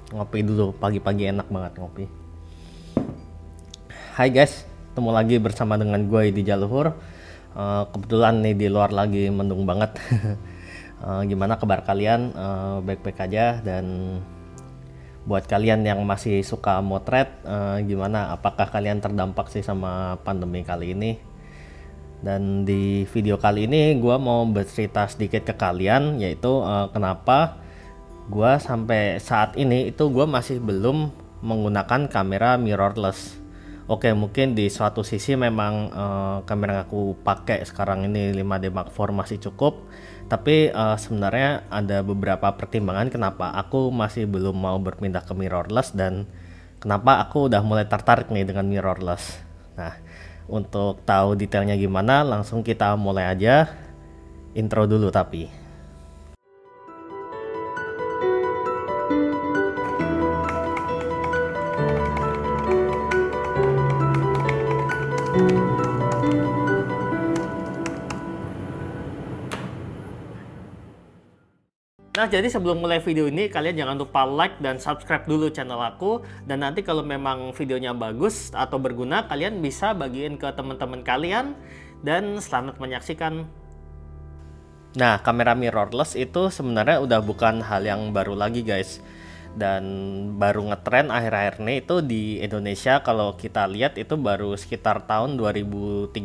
Ngopi dulu, pagi-pagi enak banget ngopi. Hai guys, ketemu lagi bersama dengan gue di Jaluhur. Kebetulan nih di luar lagi mendung banget. Gimana kabar kalian? Baik-baik aja. Dan buat kalian yang masih suka motret, gimana? Apakah kalian terdampak sih sama pandemi kali ini? Dan di video kali ini gue mau bercerita sedikit ke kalian, yaitu kenapa gue sampai saat ini itu gue masih belum menggunakan kamera mirrorless. Oke, mungkin di suatu sisi memang kamera yang aku pakai sekarang ini 5D Mark IV masih cukup, tapi sebenarnya ada beberapa pertimbangan kenapa aku masih belum mau berpindah ke mirrorless dan kenapa aku udah mulai tertarik nih dengan mirrorless. Nah, untuk tahu detailnya gimana, langsung kita mulai aja. Intro dulu tapi. Nah, jadi sebelum mulai video ini, kalian jangan lupa like dan subscribe dulu channel aku. Dan nanti kalau memang videonya bagus atau berguna, kalian bisa bagiin ke teman-teman kalian. Dan selamat menyaksikan. Nah, kamera mirrorless itu sebenarnya udah bukan hal yang baru lagi guys. Dan baru ngetren akhir-akhir ini itu di Indonesia, kalau kita lihat itu baru sekitar tahun 2013.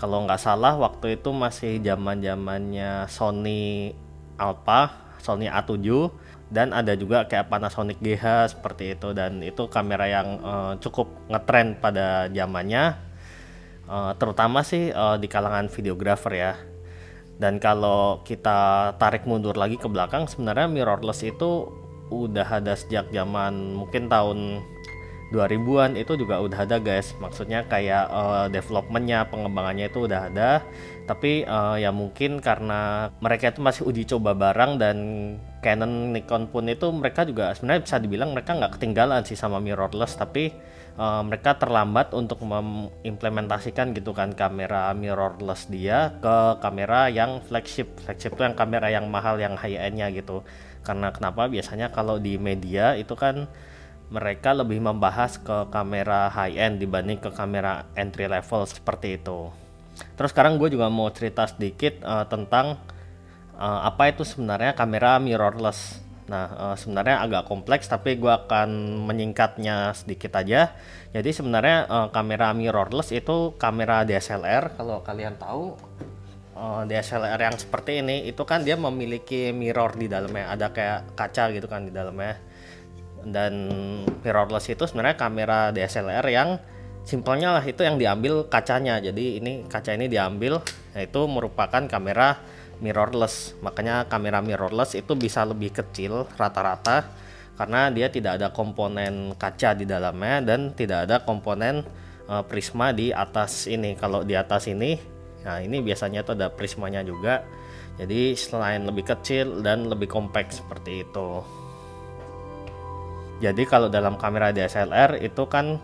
Kalau nggak salah waktu itu masih zaman-zamannya Sony Alpha, Sony A7, dan ada juga kayak Panasonic GH seperti itu, dan itu kamera yang cukup ngetren pada zamannya, terutama sih di kalangan videographer ya. Dan kalau kita tarik mundur lagi ke belakang, sebenarnya mirrorless itu udah ada sejak zaman mungkin tahun 2000-an itu juga udah ada guys. Maksudnya kayak developmentnya, pengembangannya itu udah ada. Tapi ya mungkin karena mereka itu masih uji coba barang, dan Canon, Nikon pun itu mereka juga sebenarnya bisa dibilang mereka nggak ketinggalan sih sama mirrorless. Tapi mereka terlambat untuk mengimplementasikan gitu kan kamera mirrorless dia ke kamera yang flagship. Flagship itu yang kamera yang mahal, yang high end-nya gitu. Karena kenapa? Biasanya kalau di media itu kan mereka lebih membahas ke kamera high end dibanding ke kamera entry level seperti itu. Terus sekarang gue juga mau cerita sedikit tentang apa itu sebenarnya kamera mirrorless. Nah, sebenarnya agak kompleks tapi gue akan menyingkatnya sedikit aja. Jadi sebenarnya kamera mirrorless itu kamera DSLR. Kalau kalian tahu, DSLR yang seperti ini itu kan dia memiliki mirror di dalamnya, ada kayak kaca gitu kan di dalamnya. Dan mirrorless itu sebenarnya kamera DSLR yang simpelnya lah itu yang diambil kacanya. Jadi ini kaca ini diambil, yaitu merupakan kamera mirrorless. Makanya kamera mirrorless itu bisa lebih kecil rata-rata karena dia tidak ada komponen kaca di dalamnya dan tidak ada komponen prisma di atas ini. Kalau di atas ini, nah ini biasanya tuh ada prismanya juga. Jadi selain lebih kecil dan lebih compact seperti itu. Jadi kalau dalam kamera DSLR itu kan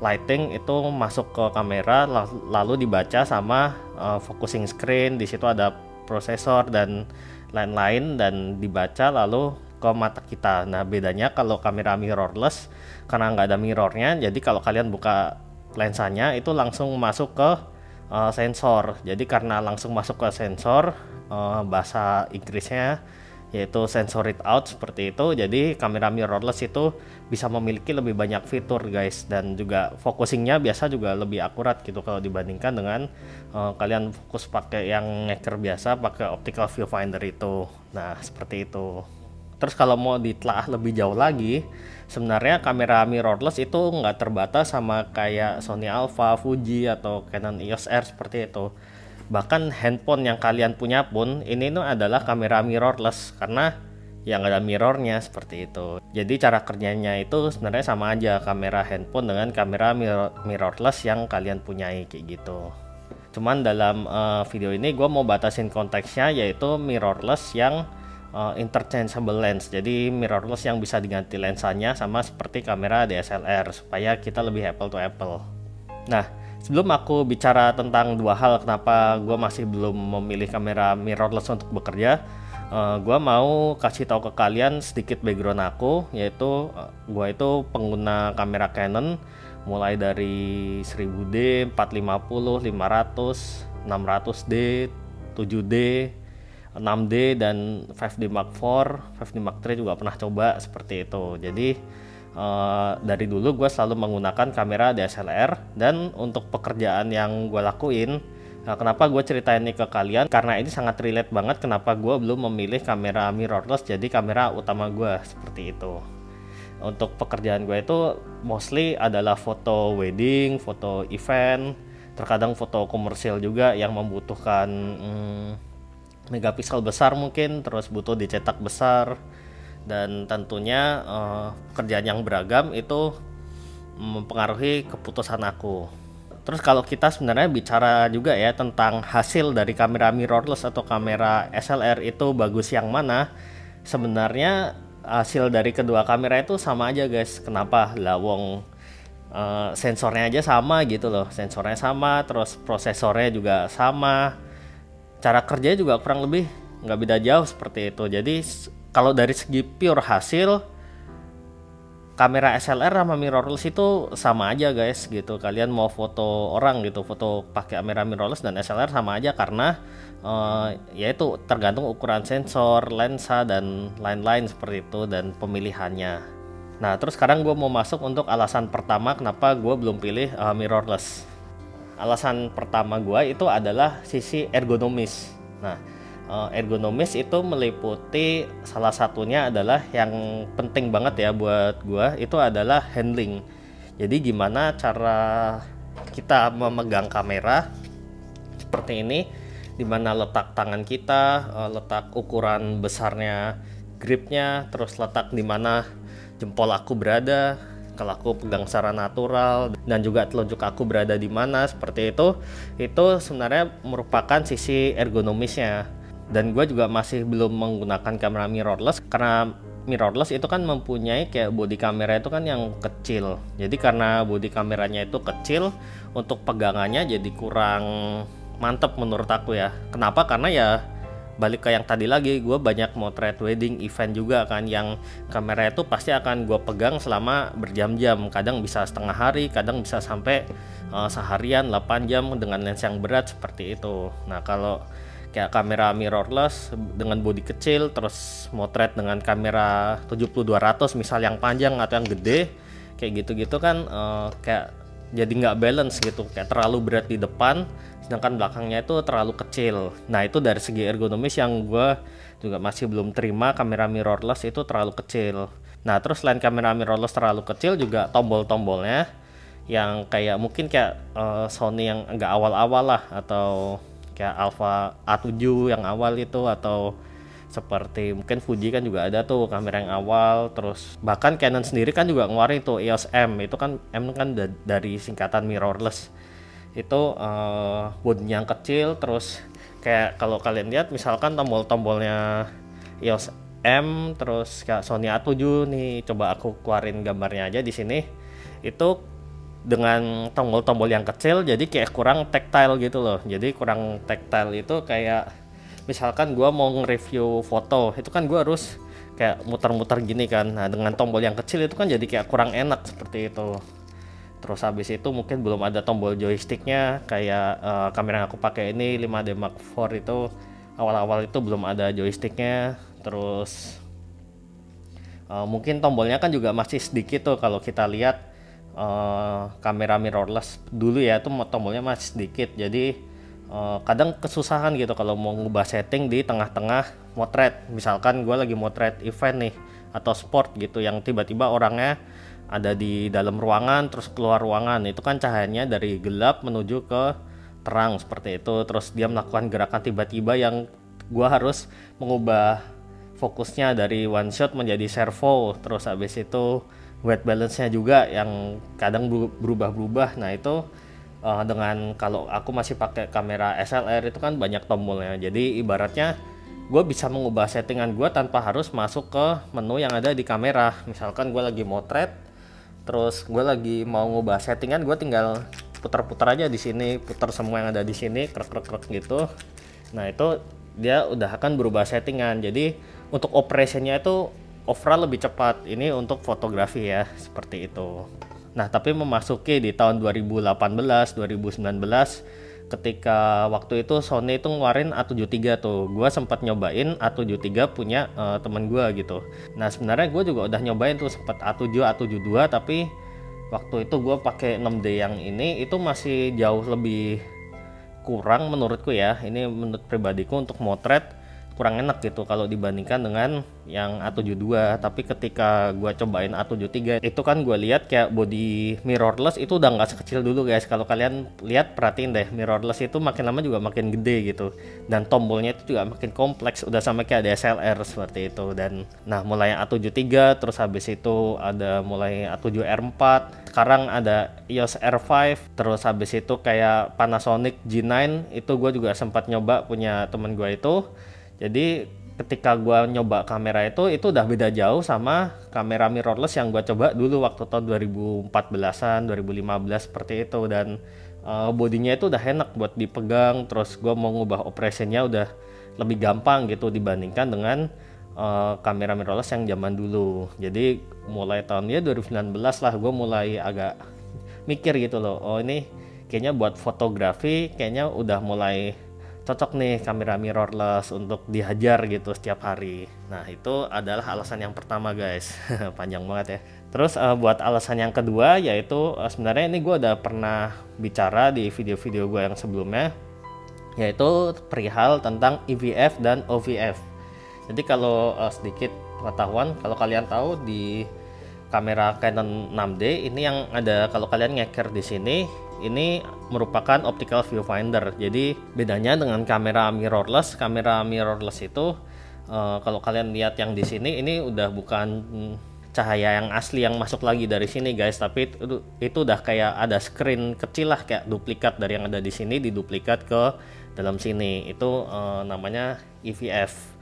lighting itu masuk ke kamera lalu dibaca sama focusing screen. Di situ ada prosesor dan lain-lain dan dibaca lalu ke mata kita. Nah, bedanya kalau kamera mirrorless karena nggak ada mirrornya, jadi kalau kalian buka lensanya itu langsung masuk ke sensor. Jadi karena langsung masuk ke sensor, bahasa Inggrisnya yaitu sensor read out seperti itu. Jadi kamera mirrorless itu bisa memiliki lebih banyak fitur guys, dan juga focusingnya biasa juga lebih akurat gitu kalau dibandingkan dengan kalian fokus pakai yang ngeker biasa pakai optical viewfinder itu. Nah, seperti itu. Terus kalau mau ditelaah lebih jauh lagi, sebenarnya kamera mirrorless itu nggak terbatas sama kayak Sony Alpha, Fuji atau Canon EOS R seperti itu. Bahkan handphone yang kalian punya pun ini tuh adalah kamera mirrorless karena yang ada mirrornya seperti itu. Jadi cara kerjanya itu sebenarnya sama aja kamera handphone dengan kamera mirrorless yang kalian punyai kayak gitu. Cuman dalam video ini gue mau batasin konteksnya, yaitu mirrorless yang interchangeable lens. Jadi mirrorless yang bisa diganti lensanya sama seperti kamera DSLR supaya kita lebih apple to apple. Nah, sebelum aku bicara tentang dua hal kenapa gue masih belum memilih kamera mirrorless untuk bekerja, Gua mau kasih tahu ke kalian sedikit background aku, yaitu gua itu pengguna kamera Canon mulai dari 1000D, 450, 500, 600D, 7D, 6D dan 5D Mark IV, 5D Mark III juga pernah coba seperti itu. Jadi dari dulu gue selalu menggunakan kamera DSLR, dan untuk pekerjaan yang gue lakuin, kenapa gue ceritain ini ke kalian, karena ini sangat relate banget kenapa gue belum memilih kamera mirrorless jadi kamera utama gue seperti itu. Untuk pekerjaan gue itu mostly adalah foto wedding, foto event, terkadang foto komersial juga yang membutuhkan megapiksel besar mungkin, terus butuh dicetak besar, dan tentunya pekerjaan yang beragam itu mempengaruhi keputusan aku. Terus kalau kita sebenarnya bicara juga ya tentang hasil dari kamera mirrorless atau kamera SLR itu bagus yang mana, sebenarnya hasil dari kedua kamera itu sama aja guys. Kenapa? Lawong sensornya aja sama gitu loh, sensornya sama, terus prosesornya juga sama, cara kerjanya juga kurang lebih nggak beda jauh seperti itu. Jadi kalau dari segi pure hasil, kamera SLR sama mirrorless itu sama aja guys gitu. Kalian mau foto orang gitu, foto pakai kamera mirrorless dan SLR sama aja, karena yaitu tergantung ukuran sensor, lensa dan lain-lain seperti itu, dan pemilihannya. Nah terus sekarang gue mau masuk untuk alasan pertama kenapa gue belum pilih mirrorless. Alasan pertama gue itu adalah sisi ergonomis. Nah ergonomis itu meliputi salah satunya adalah yang penting banget ya buat gua, itu adalah handling. Jadi gimana cara kita memegang kamera seperti ini, dimana letak tangan kita, letak ukuran besarnya gripnya, terus letak dimana jempol aku berada kalau aku pegang secara natural, dan juga telunjuk aku berada di mana seperti itu sebenarnya merupakan sisi ergonomisnya. Dan gue juga masih belum menggunakan kamera mirrorless, karena mirrorless itu kan mempunyai kayak body kamera itu kan yang kecil. Jadi karena body kameranya itu kecil, untuk pegangannya jadi kurang mantep menurut aku ya. Kenapa? Karena ya balik ke yang tadi lagi, gue banyak motret wedding event juga kan, yang kamera itu pasti akan gue pegang selama berjam-jam, kadang bisa setengah hari, kadang bisa sampai seharian 8 jam dengan lens yang berat seperti itu. Nah kalau kayak kamera mirrorless dengan bodi kecil terus motret dengan kamera 70-200 misal yang panjang atau yang gede kayak gitu-gitu kan, kayak jadi nggak balance gitu, kayak terlalu berat di depan sedangkan belakangnya itu terlalu kecil. Nah itu dari segi ergonomis yang gue juga masih belum terima, kamera mirrorless itu terlalu kecil. Nah terus selain kamera mirrorless terlalu kecil, juga tombol-tombolnya yang kayak mungkin kayak Sony yang agak awal-awal lah, atau kayak Alpha A7 yang awal itu, atau seperti mungkin Fuji kan juga ada tuh kamera yang awal. Terus bahkan Canon sendiri kan juga ngeluarin tuh EOS M, itu kan M kan dari singkatan mirrorless. Itu bodinya yang kecil, terus kayak kalau kalian lihat misalkan tombol-tombolnya EOS M terus kayak Sony A7 nih, coba aku keluarin gambarnya aja di sini. Itu dengan tombol-tombol yang kecil jadi kayak kurang tactile gitu loh. Jadi kurang tactile itu kayak misalkan gua mau nge-review foto, itu kan gua harus kayak muter-muter gini kan. Nah dengan tombol yang kecil itu kan jadi kayak kurang enak seperti itu. Terus habis itu mungkin belum ada tombol joysticknya, kayak kamera yang aku pakai ini 5D Mark IV itu awal-awal itu belum ada joysticknya. Terus mungkin tombolnya kan juga masih sedikit tuh kalau kita lihat kamera mirrorless dulu ya, itu tombolnya masih sedikit, jadi kadang kesusahan gitu kalau mau ngubah setting di tengah-tengah motret. Misalkan gue lagi motret event nih atau sport gitu, yang tiba-tiba orangnya ada di dalam ruangan terus keluar ruangan, itu kan cahayanya dari gelap menuju ke terang seperti itu. Terus dia melakukan gerakan tiba-tiba yang gue harus mengubah fokusnya dari one shot menjadi servo. Terus habis itu white balance-nya juga yang kadang berubah-berubah. Nah itu dengan kalau aku masih pakai kamera SLR itu kan banyak tombolnya, jadi ibaratnya gue bisa mengubah settingan gue tanpa harus masuk ke menu yang ada di kamera. Misalkan gue lagi motret terus gue lagi mau ngubah settingan, gue tinggal putar-putar aja di sini, putar semua yang ada di sini, krek-krek gitu. Nah itu dia udah akan berubah settingan. Jadi untuk operationnya itu overall lebih cepat. Ini untuk fotografi ya, seperti itu. Nah, tapi memasuki di tahun 2018, 2019, ketika waktu itu Sony itu ngeluarin A73 tuh, gue sempat nyobain A73 punya temen gue gitu. Nah, sebenarnya gue juga udah nyobain tuh sempat A7, A72, tapi waktu itu gue pakai 6D yang ini itu masih jauh lebih kurang menurutku ya. Ini menurut pribadiku untuk motret kurang enak gitu kalau dibandingkan dengan yang A72. Tapi ketika gua cobain A73 itu kan gue lihat kayak body mirrorless itu udah nggak sekecil dulu guys. Kalau kalian lihat, perhatiin deh, mirrorless itu makin lama juga makin gede gitu, dan tombolnya itu juga makin kompleks, udah sama kayak DSLR seperti itu. Dan nah, mulai A73, terus habis itu ada mulai A7R4, sekarang ada EOS R5, terus habis itu kayak Panasonic G9 itu gue juga sempat nyoba punya temen gue itu. Jadi ketika gua nyoba kamera itu udah beda jauh sama kamera mirrorless yang gua coba dulu waktu tahun 2014-an, 2015 seperti itu. Dan bodinya itu udah enak buat dipegang, terus gua mau ngubah operationnya udah lebih gampang gitu dibandingkan dengan kamera mirrorless yang zaman dulu. Jadi mulai tahunnya 2019 lah gua mulai agak mikir gitu loh, oh ini kayaknya buat fotografi kayaknya udah mulai cocok nih kamera mirrorless untuk dihajar gitu setiap hari. Nah, itu adalah alasan yang pertama guys. Panjang banget ya. Terus buat alasan yang kedua yaitu sebenarnya ini gue udah pernah bicara di video-video gue yang sebelumnya, yaitu perihal tentang EVF dan OVF. Jadi kalau sedikit pengetahuan, kalau kalian tahu di kamera Canon 6D ini yang ada, kalau kalian ngeker di sini, ini merupakan optical viewfinder. Jadi bedanya dengan kamera mirrorless itu kalau kalian lihat yang di sini, ini udah bukan cahaya yang asli yang masuk lagi dari sini guys, tapi itu udah kayak ada screen kecil lah, kayak duplikat dari yang ada di sini diduplikat ke dalam sini. Itu namanya EVF.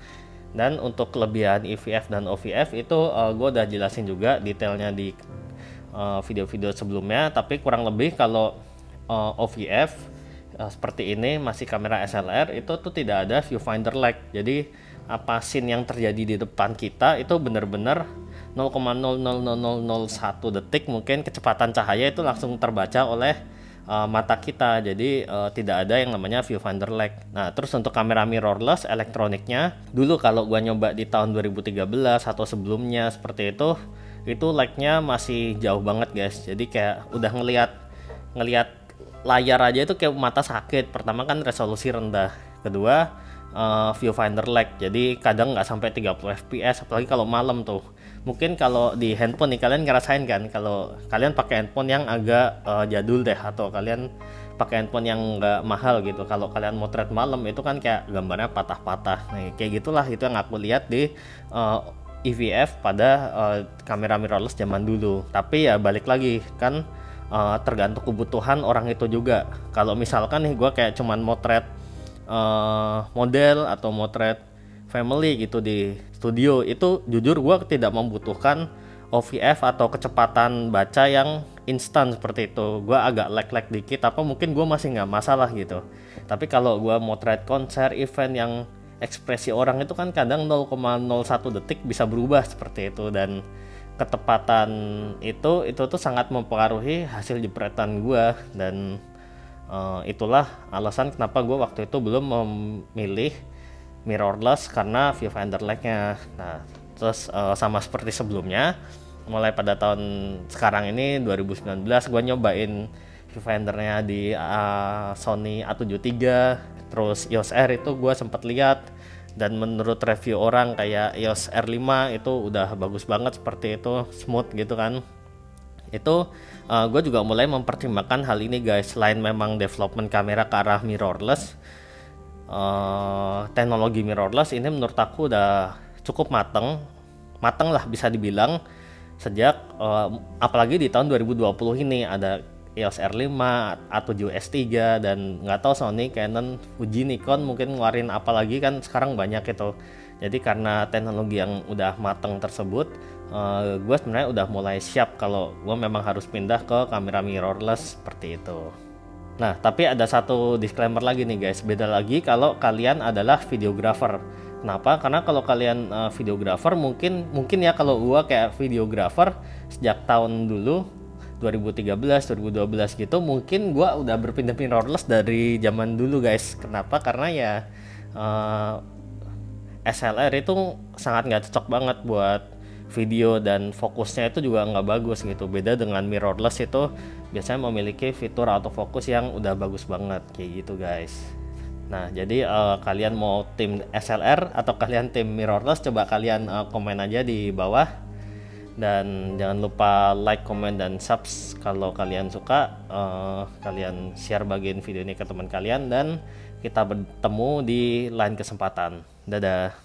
Dan untuk kelebihan EVF dan OVF itu gue udah jelasin juga detailnya di video-video sebelumnya. Tapi kurang lebih kalau OVF seperti ini masih kamera SLR itu tuh tidak ada viewfinder lag. Jadi apa scene yang terjadi di depan kita itu benar-benar 0,00001 detik mungkin kecepatan cahaya itu langsung terbaca oleh mata kita. Jadi tidak ada yang namanya viewfinder lag. Nah, terus untuk kamera mirrorless elektroniknya, dulu kalau gua nyoba di tahun 2013 atau sebelumnya seperti itu lagnya masih jauh banget guys. Jadi kayak udah ngelihat layar aja itu kayak mata sakit. Pertama kan resolusi rendah, kedua viewfinder lag, jadi kadang nggak sampai 30 fps, apalagi kalau malam tuh. Mungkin kalau di handphone nih kalian ngerasain kan, kalau kalian pakai handphone yang agak jadul deh, atau kalian pakai handphone yang nggak mahal gitu, kalau kalian motret malam itu kan kayak gambarnya patah-patah. Nah, kayak gitulah itu yang aku lihat di EVF pada kamera mirrorless zaman dulu. Tapi ya balik lagi kan, tergantung kebutuhan orang itu juga. Kalau misalkan nih gue kayak cuman motret model atau motret family gitu di studio, itu jujur gue tidak membutuhkan OVF atau kecepatan baca yang instan seperti itu. Gue agak lag dikit apa mungkin gue masih nggak masalah gitu. Tapi kalau gue motret konser, event yang ekspresi orang itu kan kadang 0,01 detik bisa berubah seperti itu, dan ketepatan itu tuh sangat mempengaruhi hasil jepretan gue. Dan itulah alasan kenapa gue waktu itu belum memilih mirrorless, karena viewfinder lagnya. Nah, terus sama seperti sebelumnya, mulai pada tahun sekarang ini 2019 gue nyobain viewfindernya di Sony A73, terus EOS R itu gue sempat lihat, dan menurut review orang kayak EOS R5 itu udah bagus banget seperti itu, smooth gitu kan. Itu gue juga mulai mempertimbangkan hal ini guys. Selain memang development kamera ke arah mirrorless, teknologi mirrorless ini menurut aku udah cukup mateng lah bisa dibilang, sejak apalagi di tahun 2020 ini ada EOS R5, A7S3, dan nggak tahu Sony, Canon, Fuji, Nikon mungkin ngeluarin apa lagi kan sekarang banyak itu. Jadi karena teknologi yang udah mateng tersebut, gue sebenarnya udah mulai siap kalau gue memang harus pindah ke kamera mirrorless seperti itu. Nah, tapi ada satu disclaimer lagi nih guys, beda lagi kalau kalian adalah videographer. Kenapa? Karena kalau kalian videographer mungkin ya, kalau gua kayak videographer sejak tahun dulu 2013, 2012 gitu, mungkin gua udah berpindah mirrorless dari zaman dulu guys. Kenapa? Karena ya SLR itu sangat nggak cocok banget buat video dan fokusnya itu juga nggak bagus gitu. Beda dengan mirrorless itu biasanya memiliki fitur autofocus yang udah bagus banget kayak gitu guys. Nah, jadi kalian mau tim SLR atau kalian tim mirrorless, coba kalian komen aja di bawah. Dan jangan lupa like, comment, dan subs kalau kalian suka. Kalian share, bagiin video ini ke teman kalian, dan kita bertemu di lain kesempatan. Dadah.